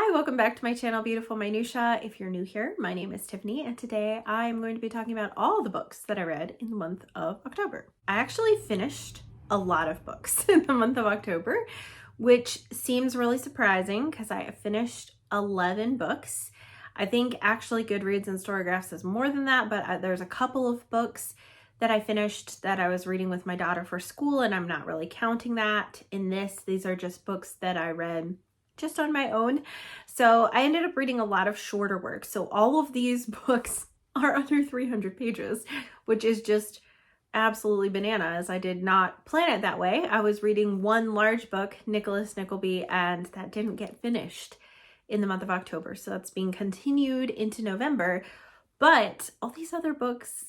Hi, welcome back to my channel, Beautiful Minutia. If you're new here, my name is Tiffany, and today I'm going to be talking about all the books that I read in the month of October. I actually finished a lot of books in the month of October, which seems really surprising because I finished 11 books. I think actually Goodreads and Storygraphs is more than that, but there's a couple of books that I finished that I was reading with my daughter for school, and I'm not really counting that in this. These are just books that I read just on my own. So I ended up reading a lot of shorter work. So all of these books are under 300 pages, which is just absolutely bananas. I did not plan it that way. I was reading one large book, Nicholas Nickleby, and that didn't get finished in the month of October. So that's being continued into November, but all these other books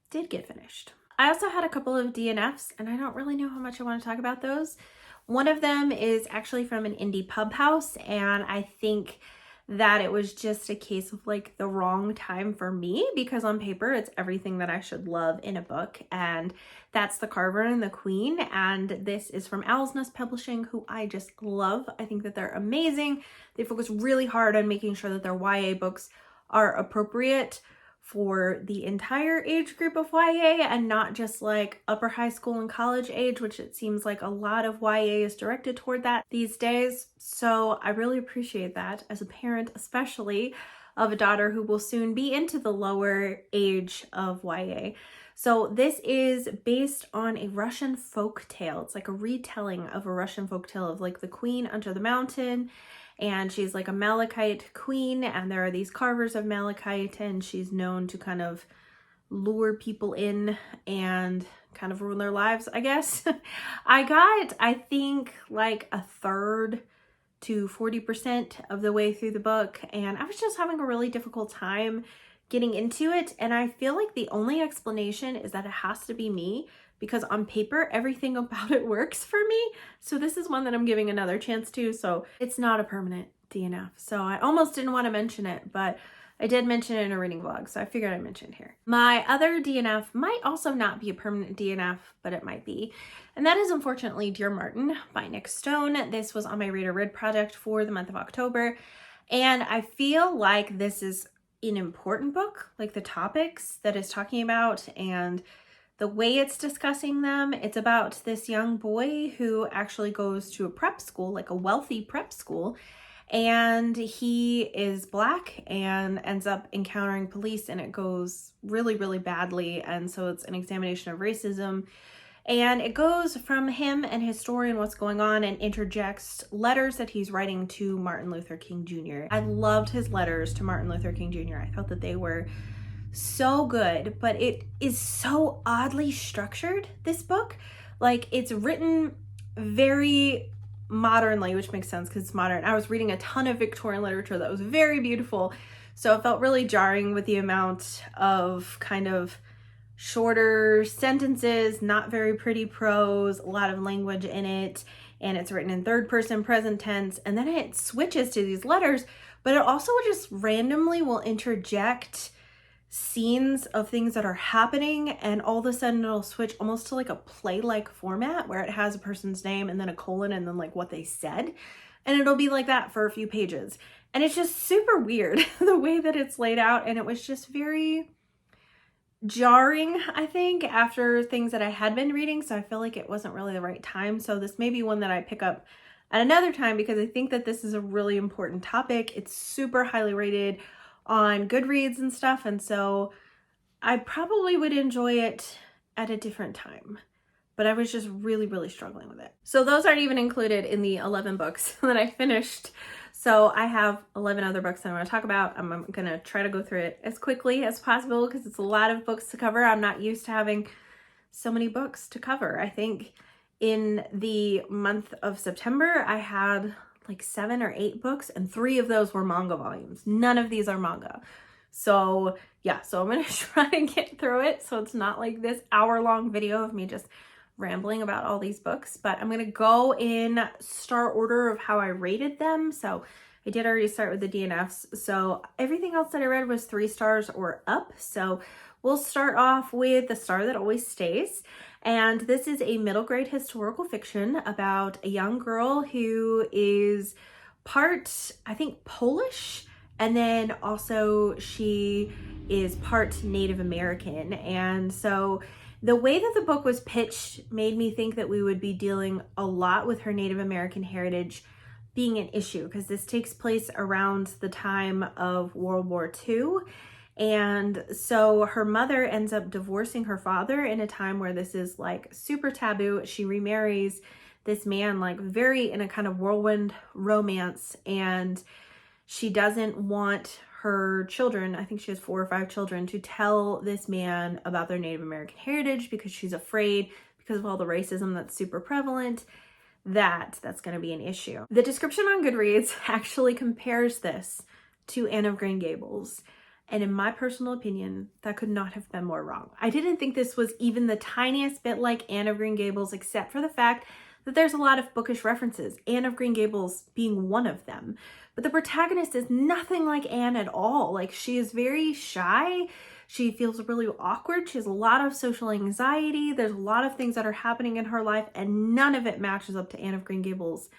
did get finished. I also had a couple of DNFs, and I don't really know how much I want to talk about those. One of them is actually from an indie pub house, and I think that it was just a case of like the wrong time for me, because on paper it's everything that I should love in a book, and that's The Carver and the Queen. And this is from Owl's Nest Publishing, who I just love. I think that they're amazing. They focus really hard on making sure that their YA books are appropriate for the entire age group of YA and not just like upper high school and college age, which it seems like a lot of YA is directed toward that these days. So I really appreciate that as a parent, especially of a daughter who will soon be into the lower age of YA. So this is based on a Russian folk tale. It's like a retelling of a Russian folk tale of like the Queen under the mountain. And she's like a malachite queen, and there are these carvers of malachite, and she's known to kind of lure people in and kind of ruin their lives, I guess. I think like a third to 40% of the way through the book, and I was just having a really difficult time getting into it. And I feel like the only explanation is that it has to be me, because on paper, everything about it works for me. So this is one that I'm giving another chance to. So it's not a permanent DNF. So I almost didn't want to mention it, but I did mention it in a reading vlog, so I figured I'd mention it here. My other DNF might also not be a permanent DNF, but it might be. And that is unfortunately Dear Martin by Nick Stone. This was on my Read or Read project for the month of October. And I feel like this is an important book, like the topics that it's talking about and the way it's discussing them. It's about this young boy who actually goes to a prep school, like a wealthy prep school, and he is Black and ends up encountering police, and it goes really, really badly. And so it's an examination of racism, and it goes from him and his story and what's going on, and interjects letters that he's writing to Martin Luther King Jr. I loved his letters to Martin Luther King Jr. I thought that they were so good, but it is so oddly structured, this book. Like, it's written very modernly, which makes sense because it's modern. I was reading a ton of Victorian literature that was very beautiful, so it felt really jarring with the amount of kind of shorter sentences, not very pretty prose, a lot of language in it, and it's written in third person present tense, and then it switches to these letters, but it also just randomly will interject scenes of things that are happening, and all of a sudden it'll switch almost to like a play-like format where it has a person's name and then a colon and then like what they said, and it'll be like that for a few pages, and it's just super weird the way that it's laid out. And it was just very jarring, I think, after things that I had been reading, so I feel like it wasn't really the right time. So this may be one that I pick up at another time, because I think that this is a really important topic. It's super highly rated on Goodreads and stuff, and so I probably would enjoy it at a different time, but I was just really, really struggling with it. So those aren't even included in the 11 books that I finished. So I have 11 other books that I'm going to talk about. I'm going to try to go through it as quickly as possible because it's a lot of books to cover. I'm not used to having so many books to cover. I think in the month of September, I had like 7 or 8 books, and 3 of those were manga volumes. None of these are manga. So yeah, so I'm gonna try and get through it so it's not like this hour-long video of me just rambling about all these books. But I'm gonna go in star order of how I rated them. So I did already start with the DNFs. So everything else that I read was 3 stars or up. So we'll start off with The Star That Always Stays. And this is a middle grade historical fiction about a young girl who is part, I think, Polish, and then also she is part Native American. And so the way that the book was pitched made me think that we would be dealing a lot with her Native American heritage being an issue, because this takes place around the time of World War II. And so her mother ends up divorcing her father in a time where this is like super taboo. She remarries this man, like very in a kind of whirlwind romance, and she doesn't want her children, I think she has 4 or 5 children, to tell this man about their Native American heritage because she's afraid, because of all the racism that's super prevalent, that's going to be an issue. The description on Goodreads actually compares this to Anne of Green Gables. And in my personal opinion, that could not have been more wrong. I didn't think this was even the tiniest bit like Anne of Green Gables, except for the fact that there's a lot of bookish references, Anne of Green Gables being one of them. But the protagonist is nothing like Anne at all. Like, she is very shy. She feels really awkward. She has a lot of social anxiety. There's a lot of things that are happening in her life, and none of it matches up to Anne of Green Gables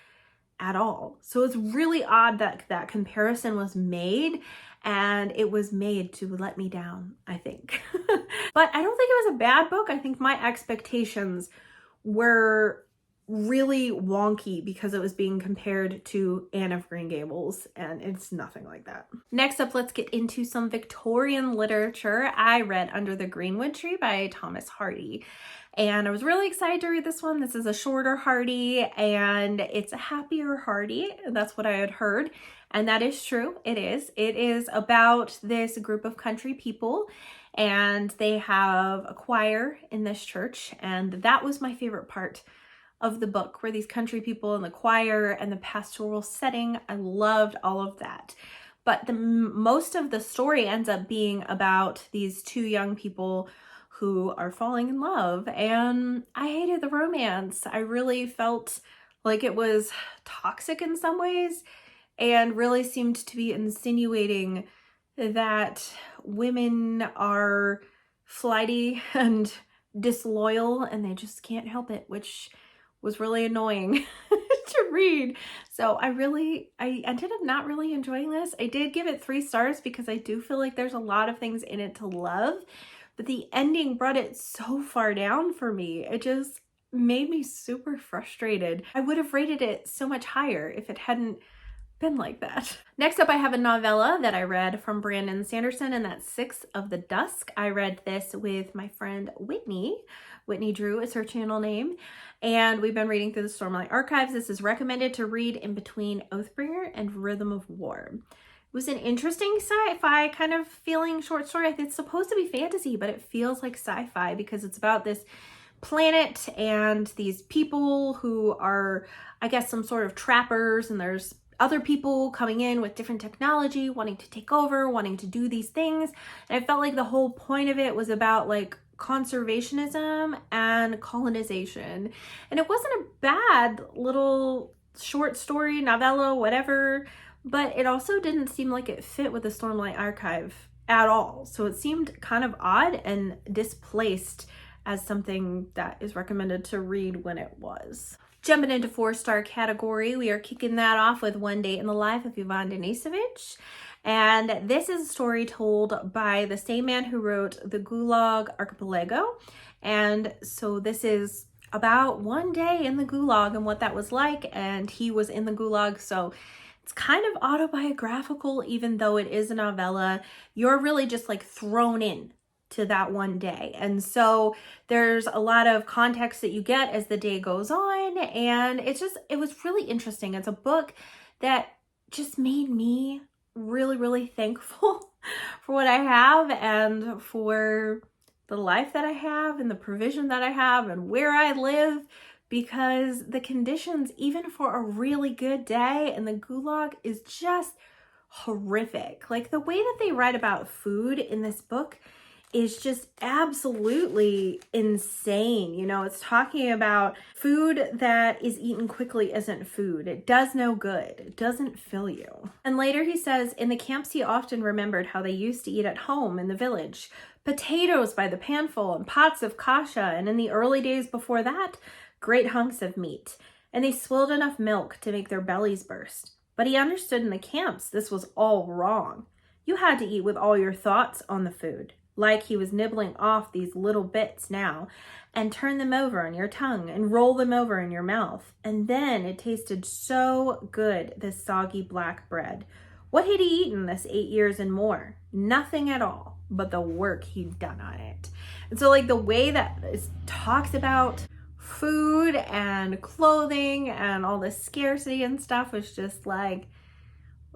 at all. So it's really odd that that comparison was made, and it was made to let me down, I think. But I don't think it was a bad book. I think my expectations were really wonky because it was being compared to Anne of Green Gables, and it's nothing like that. Next up, let's get into some Victorian literature. I read Under the Greenwood Tree by Thomas Hardy, and I was really excited to read this one. This is a shorter Hardy, and it's a happier Hardy. That's what I had heard, and that is true. It is. It is about this group of country people, and they have a choir in this church, and that was my favorite part of the book, were these country people and the choir and the pastoral setting. I loved all of that. But most of the story ends up being about these 2 young people who are falling in love, and I hated the romance. I really felt like it was toxic in some ways, and really seemed to be insinuating that women are flighty and disloyal and they just can't help it, which was really annoying to read. So I ended up not really enjoying this. I did give it 3 stars because I do feel like there's a lot of things in it to love, but the ending brought it so far down for me. It just made me super frustrated. I would have rated it so much higher if it hadn't been like that. Next up, I have a novella that I read from Brandon Sanderson, and that's 6 of the Dusk. I read this with my friend Whitney. Whitney Drew is her channel name, and we've been reading through the Stormlight Archives. This is recommended to read in between Oathbringer and Rhythm of War. It was an interesting sci-fi kind of feeling short story. I think it's supposed to be fantasy, but it feels like sci-fi because it's about this planet and these people who are, I guess, some sort of trappers, and there's other people coming in with different technology, wanting to take over, wanting to do these things. And I felt like the whole point of it was about like conservationism and colonization. And it wasn't a bad little short story, novella, whatever, but it also didn't seem like it fit with the Stormlight Archive at all. So it seemed kind of odd and displaced as something that is recommended to read when it was. Jumping into 4-star category, we are kicking that off with One Day in the Life of Ivan Denisovich. And this is a story told by the same man who wrote The Gulag Archipelago. And so this is about one day in the Gulag and what that was like. And he was in the Gulag, so it's kind of autobiographical, even though it is a novella. You're really just like thrown in to that one day. And so there's a lot of context that you get as the day goes on. And it was really interesting. It's a book that just made me really, really thankful for what I have and for the life that I have and the provision that I have and where I live, because the conditions, even for a really good day in the Gulag, is just horrific. Like the way that they write about food in this book is just absolutely insane. You know, it's talking about food that is eaten quickly isn't food. It does no good. It doesn't fill you. And later he says, in the camps he often remembered how they used to eat at home in the village. Potatoes by the panful and pots of kasha, and in the early days before that, great hunks of meat. And they swilled enough milk to make their bellies burst. But he understood in the camps this was all wrong. You had to eat with all your thoughts on the food, like he was nibbling off these little bits now, and turn them over on your tongue and roll them over in your mouth. And then it tasted so good, this soggy black bread. What had he eaten this 8 years and more? Nothing at all, but the work he'd done on it. And so like the way that it talks about food and clothing and all this scarcity and stuff was just like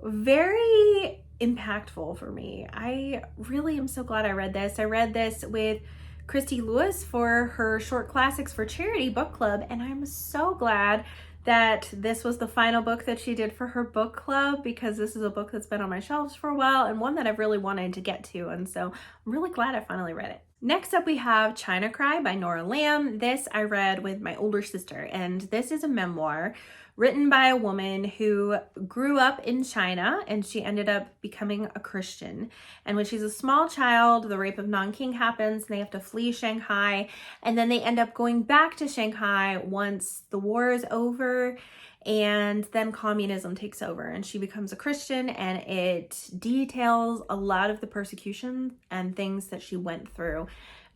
very impactful for me. I really am so glad I read this. I read this with Christy Lewis for her Short Classics for Charity book club, and I'm so glad that this was the final book that she did for her book club, because this is a book that's been on my shelves for a while and one that I've really wanted to get to, and so I'm really glad I finally read it. Next up we have China Cry by Nora Lamb. This I read with my older sister, and this is a memoir written by a woman who grew up in China and she ended up becoming a Christian. And when she's a small child, the rape of Nanking happens and they have to flee Shanghai. And then they end up going back to Shanghai once the war is over, and then communism takes over and she becomes a Christian, and it details a lot of the persecution and things that she went through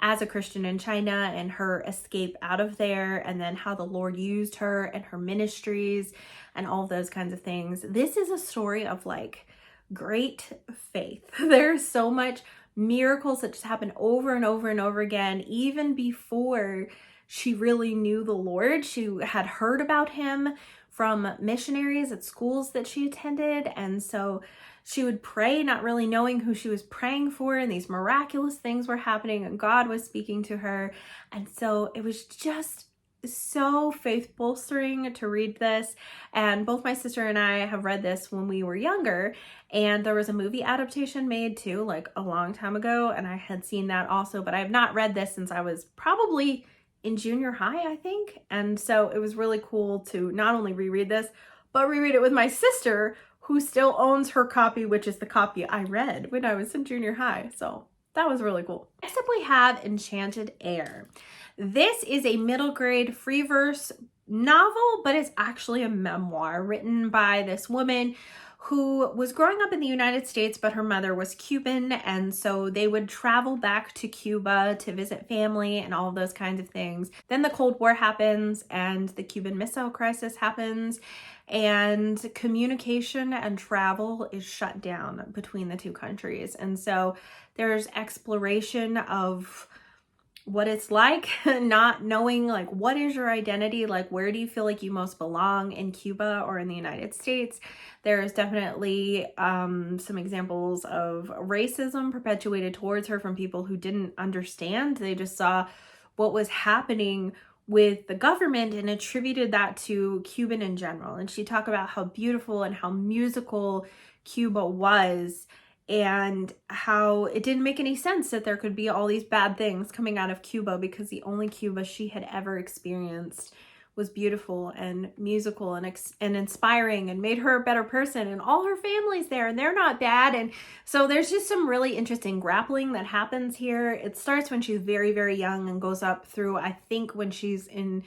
as a Christian in China and her escape out of there, and then how the Lord used her and her ministries and all those kinds of things. This is a story of like great faith. There's so much miracles that just happen over and over and over again. Even before she really knew the Lord, she had heard about him from missionaries at schools that she attended, and so she would pray not really knowing who she was praying for, and these miraculous things were happening and God was speaking to her. And so it was just so faith bolstering to read this. And both my sister and I have read this when we were younger, and there was a movie adaptation made too, like a long time ago, and I had seen that also, but I have not read this since I was probably in junior high, I think. And so it was really cool to not only reread this, but reread it with my sister, who still owns her copy, which is the copy I read when I was in junior high. So that was really cool. Next up we have Enchanted Air. This is a middle grade free verse novel, but it's actually a memoir written by this woman who was growing up in the United States, but her mother was Cuban, and so they would travel back to Cuba to visit family and all of those kinds of things. Then the Cold War happens and the Cuban Missile Crisis happens, and communication and travel is shut down between the two countries. And so there's exploration of what it's like not knowing, like, what is your identity, like where do you feel like you most belong, in Cuba or in the United States. There's definitely some examples of racism perpetuated towards her from people who didn't understand. They just saw what was happening with the government and attributed that to Cuban in general. And she talked about how beautiful and how musical Cuba was, and how it didn't make any sense that there could be all these bad things coming out of Cuba, because the only Cuba she had ever experienced was beautiful and musical and inspiring, and made her a better person, and all her family's there and they're not bad. And so there's just some really interesting grappling that happens here. It starts when she's very, very young and goes up through, I think, when she's in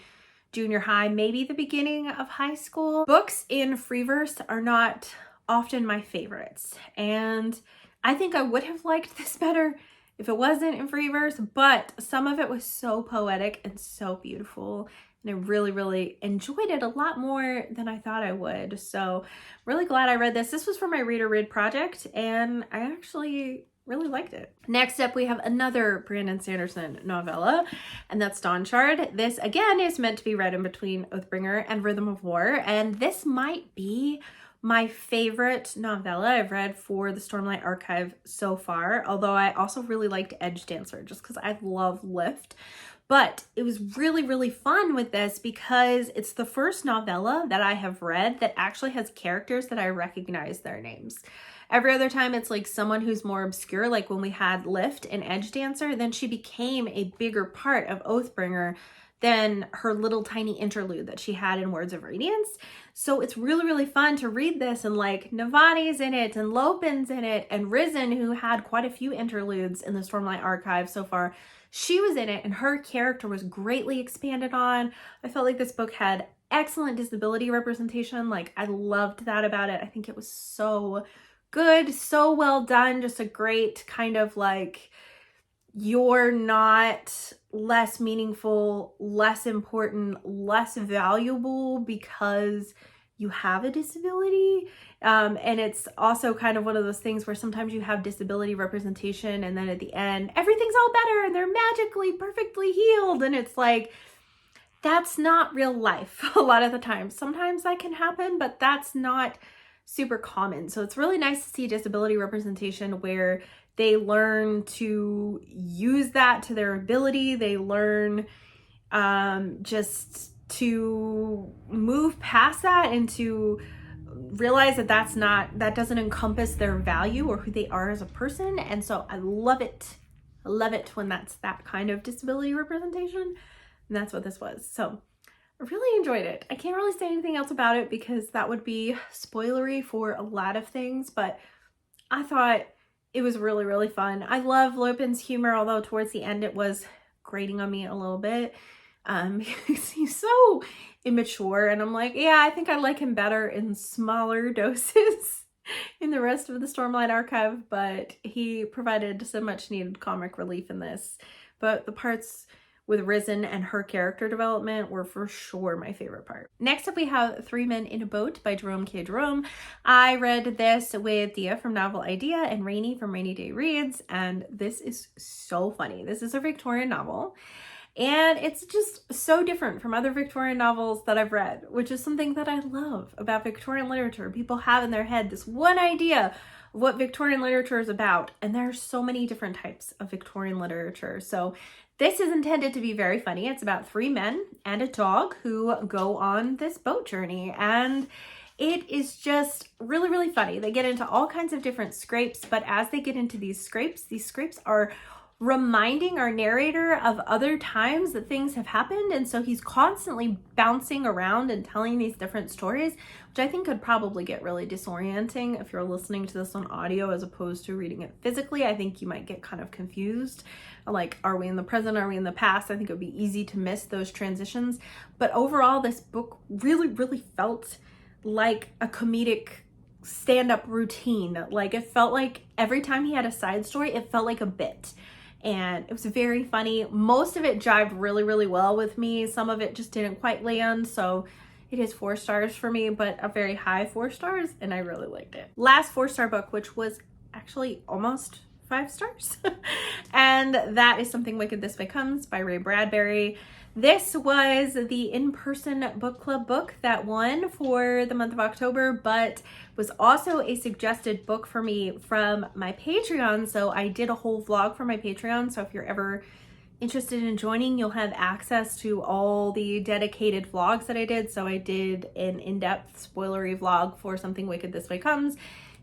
junior high, maybe the beginning of high school. Books in free verse are not often my favorites, and I think I would have liked this better if it wasn't in free verse, but some of it was so poetic and so beautiful, and I really, really enjoyed it a lot more than I thought I would. So really glad I read this. This was for my Reader Read project, and I actually really liked it. Next up, we have another Brandon Sanderson novella, and that's Dawn Shard. This, again, is meant to be read in between Oathbringer and Rhythm of War, and this might be my favorite novella I've read for the Stormlight Archive so far, although I also really liked Edge Dancer just because I love Lift. But it was really, really fun with this because it's the first novella that I have read that actually has characters that I recognize their names. Every other time it's like someone who's more obscure, like when we had Lift and Edge Dancer, then she became a bigger part of Oathbringer than her little tiny interlude that she had in Words of Radiance. So it's really, really fun to read this, and like Navani's in it and Lopin's in it, and Risen, who had quite a few interludes in the Stormlight Archive so far, she was in it and her character was greatly expanded on. I felt like this book had excellent disability representation. Like, I loved that about it. I think it was so good, so well done. Just a great kind of like, you're not less meaningful, less important, less valuable because you have a disability. And it's also kind of one of those things where sometimes you have disability representation and then at the end, everything's all better and they're magically perfectly healed. And it's like, that's not real life a lot of the time. Sometimes that can happen, but that's not super common. So it's really nice to see disability representation where they learn to use that to their ability. They learn just to move past that and to realize that that doesn't encompass their value or who they are as a person. And so I love it. I love it when that's that kind of disability representation. And that's what this was. So I really enjoyed it. I can't really say anything else about it because that would be spoilery for a lot of things, but I thought it was really, really fun. I love Lupin's humor, although towards the end it was grating on me a little bit. He's so immature, and I'm like, yeah, I think I like him better in smaller doses in the rest of the Stormlight Archive, but he provided so much needed comic relief in this. But the parts with Risen and her character development were for sure my favorite part. Next up, we have Three Men in a Boat by Jerome K. Jerome. I read this with Dia from Novel Idea and Rainy from Rainy Day Reads, and this is so funny. This is a Victorian novel, and it's just so different from other Victorian novels that I've read, which is something that I love about Victorian literature. People have in their head this one idea of what Victorian literature is about, and there are so many different types of Victorian literature. So this is intended to be very funny. It's about three men and a dog who go on this boat journey, and it is just really, really funny. They get into all kinds of different scrapes, but as they get into these scrapes are reminding our narrator of other times that things have happened, and so he's constantly bouncing around and telling these different stories, which I think could probably get really disorienting if you're listening to this on audio as opposed to reading it physically. I think you might get kind of confused, like, are we in the present, are we in the past? I think it would be easy to miss those transitions, but overall this book really, really felt like a comedic stand-up routine. Like, it felt like every time he had a side story, it felt like a bit. And it was very funny. Most of it jived really, really well with me. Some of it just didn't quite land. So it is 4 stars for me, but a very high 4 stars. And I really liked it. Last 4-star book, which was actually almost 5 stars. And that is Something Wicked This Way Comes by Ray Bradbury. This was the in-person book club book that won for the month of October, but was also a suggested book for me from my Patreon. So I did a whole vlog for my Patreon. So if you're ever interested in joining, you'll have access to all the dedicated vlogs that I did. So I did an in-depth spoilery vlog for Something Wicked This Way Comes.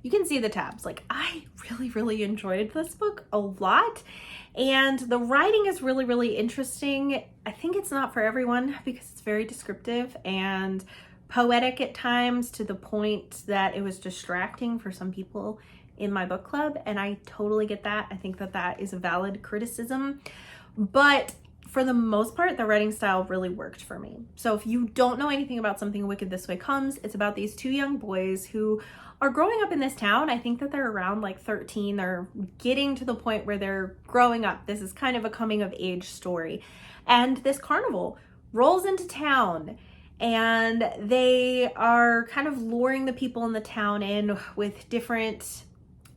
You can see the tabs. Like, I really, really enjoyed this book a lot. And the writing is really, really interesting. I think it's not for everyone because it's very descriptive and poetic at times, to the point that it was distracting for some people in my book club. And I totally get that. I think that that is a valid criticism. But for the most part, the writing style really worked for me. So if you don't know anything about Something Wicked This Way Comes, it's about these 2 young boys who are growing up in this town. I think that they're around like 13. They're getting to the point where they're growing up. This is kind of a coming of age story. And this carnival rolls into town, and they are kind of luring the people in the town in with different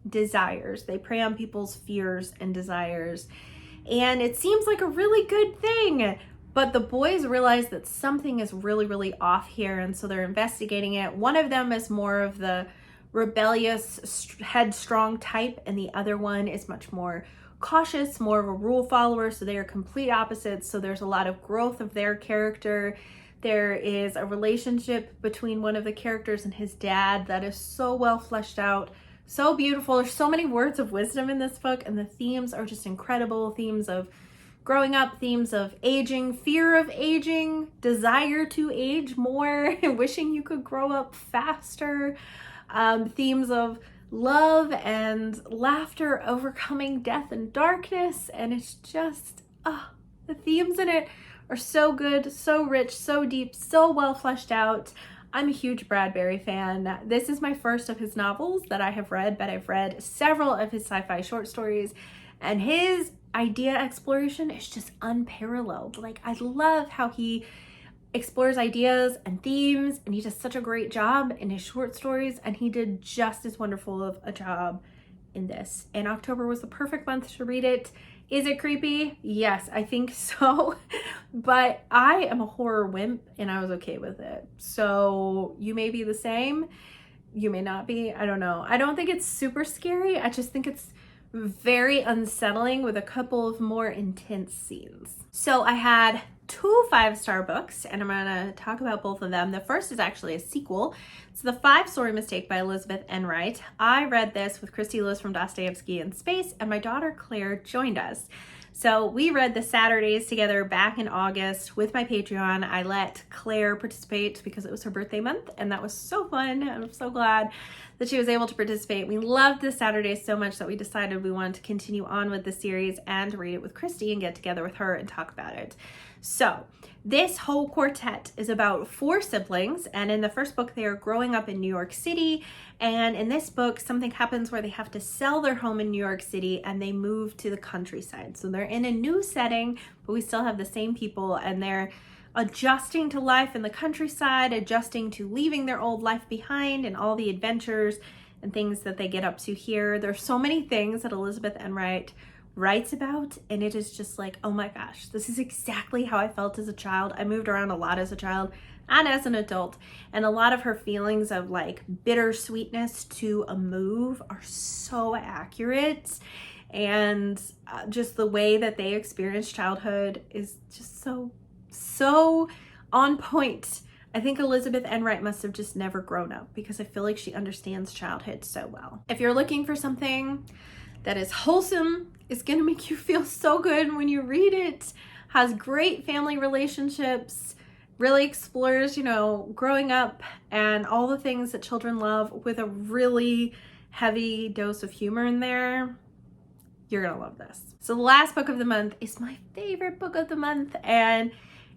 desires. They prey on people's fears and desires. And it seems like a really good thing, but the boys realize that something is really, really off here, and so they're investigating it. One of them is more of the rebellious, headstrong type, and the other one is much more cautious, more of a rule follower, so they are complete opposites. So there's a lot of growth of their character. There is a relationship between one of the characters and his dad that is so well fleshed out, so beautiful. There's so many words of wisdom in this book, and the themes are just incredible. Themes of growing up, themes of aging, fear of aging, desire to age more, wishing you could grow up faster, themes of love and laughter overcoming death and darkness. And it's just, the themes in it are so good, so rich, so deep, so well fleshed out. I'm a huge Bradbury fan. This is my first of his novels that I have read, but I've read several of his sci-fi short stories, and his idea exploration is just unparalleled. Like, I love how he explores ideas and themes, and he does such a great job in his short stories, and he did just as wonderful of a job in this. And October was the perfect month to read it. Is it creepy? Yes, I think so. But I am a horror wimp and I was okay with it. So you may be the same. You may not be. I don't know. I don't think it's super scary. I just think it's very unsettling with a couple of more intense scenes. So I had 2 5-star books, and I'm going to talk about both of them. The first is actually a sequel. It's The Five-Story Mistake by Elizabeth Enright. I read this with Christy Lewis from Dostoevsky in Space, and my daughter Claire joined us. So we read the Saturdays together back in August with my Patreon. I let Claire participate because it was her birthday month, and that was so fun. I'm so glad that she was able to participate. We loved the Saturdays so much that we decided we wanted to continue on with the series and read it with Christy and get together with her and talk about it. So this whole quartet is about 4 siblings, and in the first book they are growing up in New York City, and in this book something happens where they have to sell their home in New York City and they move to the countryside. So they're in a new setting, but we still have the same people, and they're adjusting to life in the countryside, adjusting to leaving their old life behind and all the adventures and things that they get up to here. There's so many things that Elizabeth Enright writes about, and it is just like, oh my gosh, this is exactly how I felt as a child. I moved around a lot as a child and as an adult, and a lot of her feelings of like bittersweetness to a move are so accurate, and just the way that they experience childhood is just so on point. I think Elizabeth Enright must have just never grown up, because I feel like she understands childhood so well. If you're looking for something that is wholesome, is gonna make you feel so good when you read it, has great family relationships, really explores, growing up and all the things that children love with a really heavy dose of humor in there, you're gonna love this. So the last book of the month is my favorite book of the month, and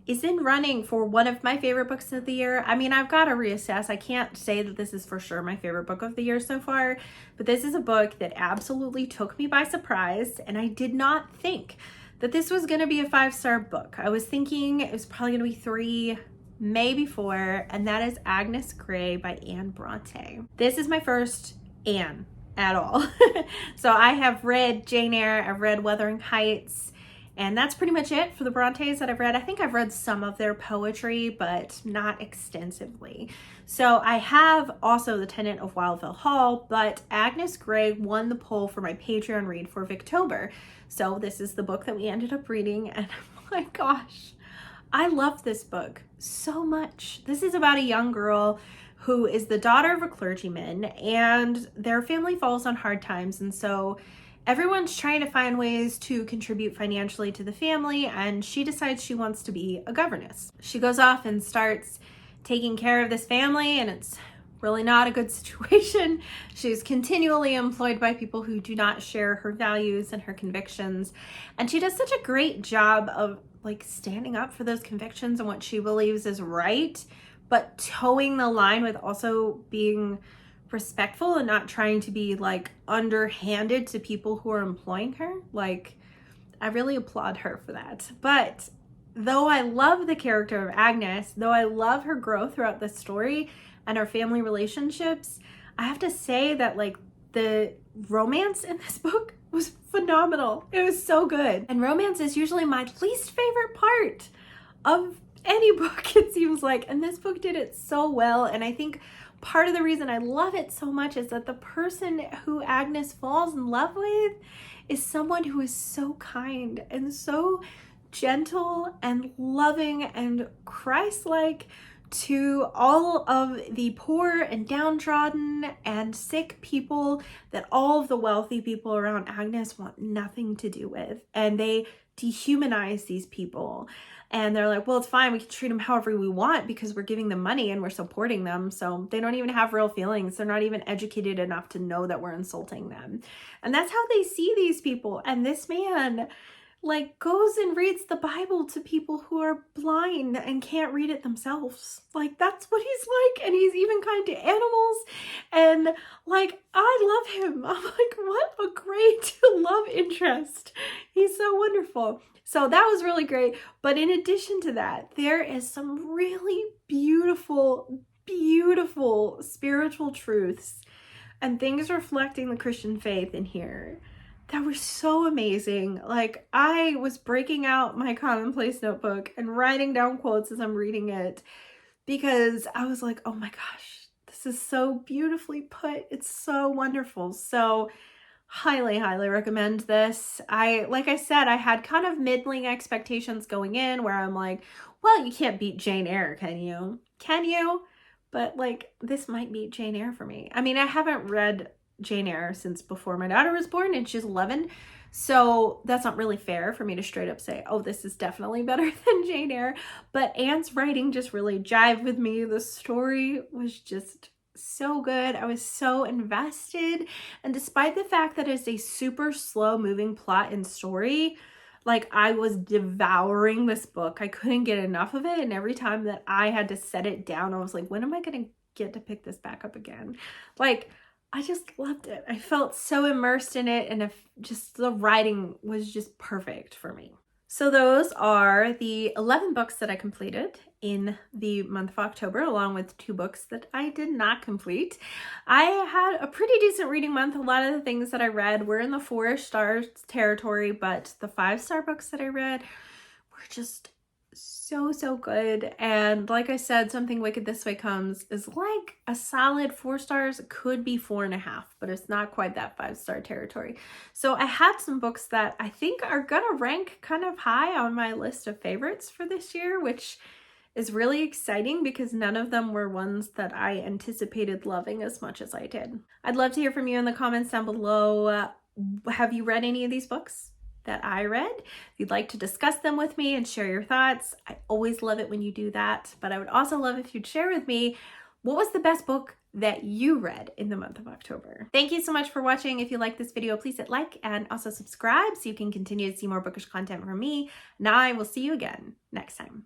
is in running for one of my favorite books of the year. I mean, I've got to reassess. I can't say that this is for sure my favorite book of the year so far, but this is a book that absolutely took me by surprise, and I did not think that this was going to be a 5-star book. I was thinking it was probably going to be 3, maybe 4, and that is Agnes Grey by Anne Bronte. This is my first Anne at all. So I have read Jane Eyre, I've read Wuthering Heights, and that's pretty much it for the Brontes that I've read. I think I've read some of their poetry, but not extensively. So I have also The Tenant of Wildfell Hall, but Agnes Grey won the poll for my Patreon read for Victober. So this is the book that we ended up reading, and oh my gosh, I love this book so much. This is about a young girl who is the daughter of a clergyman, and their family falls on hard times, and so everyone's trying to find ways to contribute financially to the family, and she decides she wants to be a governess. She goes off and starts taking care of this family, and it's really not a good situation. She's continually employed by people who do not share her values and her convictions, and she does such a great job of like standing up for those convictions and what she believes is right, but towing the line with also being respectful and not trying to be like underhanded to people who are employing her. Like, I really applaud her for that. But though I love the character of Agnes, though I love her growth throughout the story and her family relationships, I have to say that like the romance in this book was phenomenal. It was so good. And romance is usually my least favorite part of any book, it seems like, and this book did it so well. And I think part of the reason I love it so much is that the person who Agnes falls in love with is someone who is so kind and so gentle and loving and Christ-like to all of the poor and downtrodden and sick people that all of the wealthy people around Agnes want nothing to do with. And they dehumanize these people. And they're like, well, it's fine. We can treat them however we want because we're giving them money and we're supporting them. So they don't even have real feelings. They're not even educated enough to know that we're insulting them. And that's how they see these people. And this man like goes and reads the Bible to people who are blind and can't read it themselves. Like that's what he's like, and he's even kind to animals, and like I love him. I'm like, what a great love interest. He's so wonderful. So that was really great. But in addition to that, there is some really beautiful, beautiful spiritual truths and things reflecting the Christian faith in here that were so amazing. Like I was breaking out my commonplace notebook and writing down quotes as I'm reading it because I was like, oh my gosh, this is so beautifully put. It's so wonderful. So highly, highly recommend this. Like I said, I had kind of middling expectations going in where I'm like, well, you can't beat Jane Eyre, can you? Can you? But like, this might beat Jane Eyre for me. I mean, I haven't read Jane Eyre since before my daughter was born, and she's 11. So that's not really fair for me to straight up say, oh, this is definitely better than Jane Eyre. But Anne's writing just really jived with me. The story was just so good. I was so invested. And despite the fact that it's a super slow moving plot and story, like I was devouring this book. I couldn't get enough of it. And every time that I had to set it down, I was like, when am I going to get to pick this back up again? Like, I just loved it. I felt so immersed in it, and if just the writing was just perfect for me. So those are the 11 books that I completed in the month of October, along with 2 books that I did not complete. I had a pretty decent reading month. A lot of the things that I read were in the 4-ish star territory, but the 5-star books that I read were just so good. And like I said, Something Wicked This Way Comes is like a solid 4 stars. It could be 4.5, but it's not quite that 5-star territory. So I had some books that I think are gonna rank kind of high on my list of favorites for this year, which is really exciting because none of them were ones that I anticipated loving as much as I did. I'd love to hear from you in the comments down below. Have you read any of these books that I read? If you'd like to discuss them with me and share your thoughts, I always love it when you do that. But I would also love if you'd share with me, what was the best book that you read in the month of October? Thank you so much for watching. If you like this video, please hit like and also subscribe so you can continue to see more bookish content from me. And I will see you again next time.